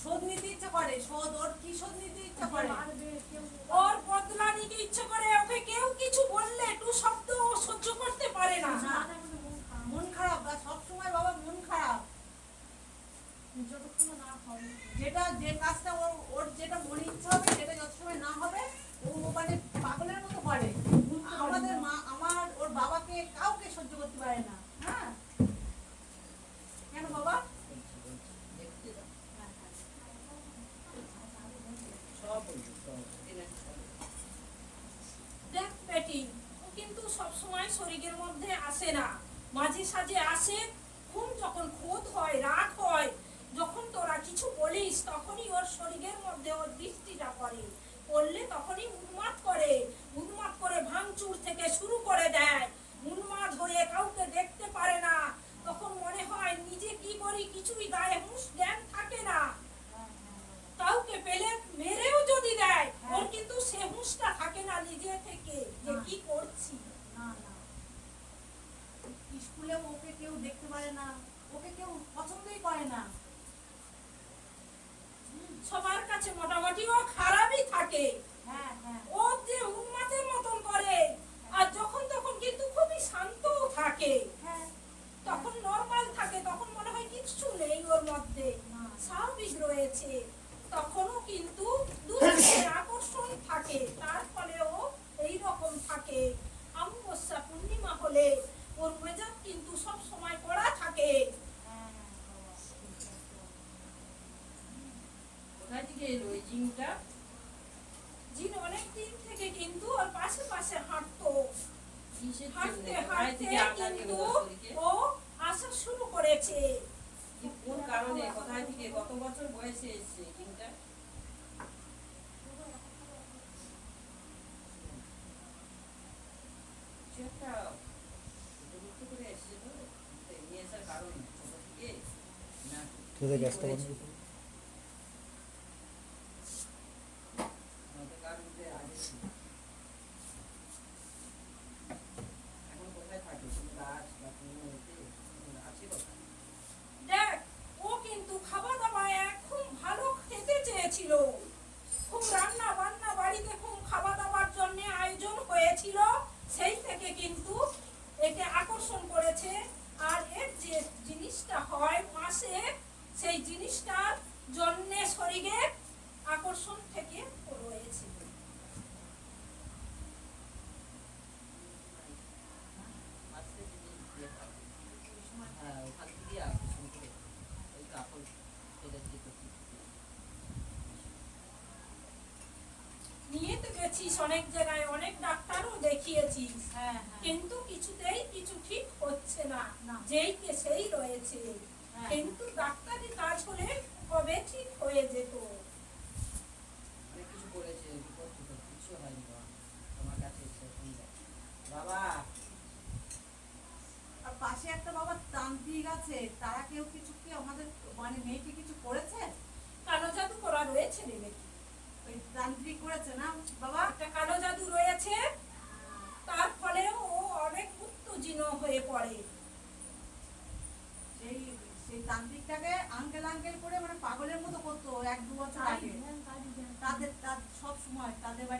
শোধ নিতে ইচ্ছা করে, শোধ ওর কি শোধ নিতে ইচ্ছা করে, ওর বদলা নিতে ইচ্ছে করে। ওকে কেউ কিছু বললে একটু শব্দ ও সহ্য করতে পারে না। মন খারাপ, বা সবসময় বাবা মন খারাপ। যেটা যে কাজটা ওর যেটা মনে ইচ্ছা হবে সেটা যত সময় না হবে ও মানে পাগলের মতো করে। আমাদের মা আমার ওর বাবাকে কাউকে সহ্য করতে পারে না। হ্যাঁ কেন বাবা? দেখ বেটি, ও কিন্তু সবসময় শরীরের মধ্যে আসে না, মাঝে সাঝে আসে। যখন ক্রোধ হয়, রাগ হয়, যখন তোরা কিছু বলিস তখনই ওর শরীরের মধ্যে ওর দৃষ্টিটা পড়ে। পড়লে তখনই উন্মাদ করে, উন্মাদ করে ভাঙচুর থেকে শুরু করে দেয়। উন্মাদ হয়ে কাউকে দেখতে পারে না। তখন মনে হয় নিজে কি করি কিছুই গায়ে হুঁশ জ্ঞান থাকে না। কাউকে পেলে মেরেও যদি দেয় ওর কিন্তু সে হুঁশটা থাকে না নিজে থেকে যে কি করছি। না না, স্কুলেও ওকে কেউ দেখতে পারে না, ওকে কেউ পছন্দই করে না। সবার কাছে মোটামুটি ও খারাপই থাকে। হ্যাঁ হ্যাঁ, ও যে উন্মাদের মতন করে, আর যখন তখন কিন্তু খুবই শান্তও থাকে। হ্যাঁ তখন নরমাল থাকে, তখন মনে হয় কিছু নেই ওর মধ্যে, স্বাভাবিক রয়েছে। তখনও কিন্তু দুজনের আকর্ষণ থাকে, তার ফলে ও এইরকম থাকে। অমাবস্যা পূর্ণিমা হলে ওর মেজাজ কিন্তু সব সময় কড়া থাকে। কোথায় থেকে এলো এই জিনটা? জিন অনেক দিন থেকে কিন্তু ওর পাশে পাশে হাঁটতো। হাঁটতে হাঁটতে কিন্তু ও আসা শুরু করেছে। কোন কারণে, কোথায় থেকে, কত বছর বয়সে এসেছে জিনটা? একটা উপযুক্ত করে এসেছে তো, নিয়ে আসার কারণ ছোট থেকে না তোদের গ্যাসটা বন্ধ হয়েছে? আমাদের কারণ যে আগে ছিল। এখন কোথায় থাকে? কোনো গাছ বা কোনো এতে আছে কোথায়? দেখ, ও কিন্তু খাওয়া দাওয়া খুব ভালো খেতে চেয়েছিল। খুব রান্না বান্না বাড়িতে খুব খাওয়া দাওয়ার জন্য আয়োজন হয়েছিল। সেই থেকে কিন্তু একে আকর্ষণ করেছে। আর এর যে জিনিসটা হয় মাসে, সেই জিনিসটার জন্য শরীরে আকর্ষণ থেকে রয়েছে। আজকে যদি দিয়ে পাবে, হ্যাঁ ওখান থেকে আকর্ষণ করে ওই কাপড় এদের দিকে নিয়ে তো গেছিস অনেক জায়গায়, অনেক ডাক্তারও দেখিয়েছিস, হ্যাঁ কিন্তু কিছুতেই কিছু ঠিক হচ্ছে না। না। যেই কে সেই রয়েছে। হ্যাঁ। কিন্তু ডাক্তারি কাজ হলে কবে ঠিক হয়ে যেত। অনেক কিছু করেছে, রিপোর্ট টিপোর্ট কিছু হয়নি। তোমার কাছে এসে শুনবে বাবা। আর পাশে একটা বাবা তান্ত্রিক আছে, তারা কেউ কিছু কি আমাদের মানে মেয়েকে কিছু করেছে? কালো জাদু করা রয়েছে রে বেটি। ওই তান্ত্রিক করেছে না বাবা? একটা কালো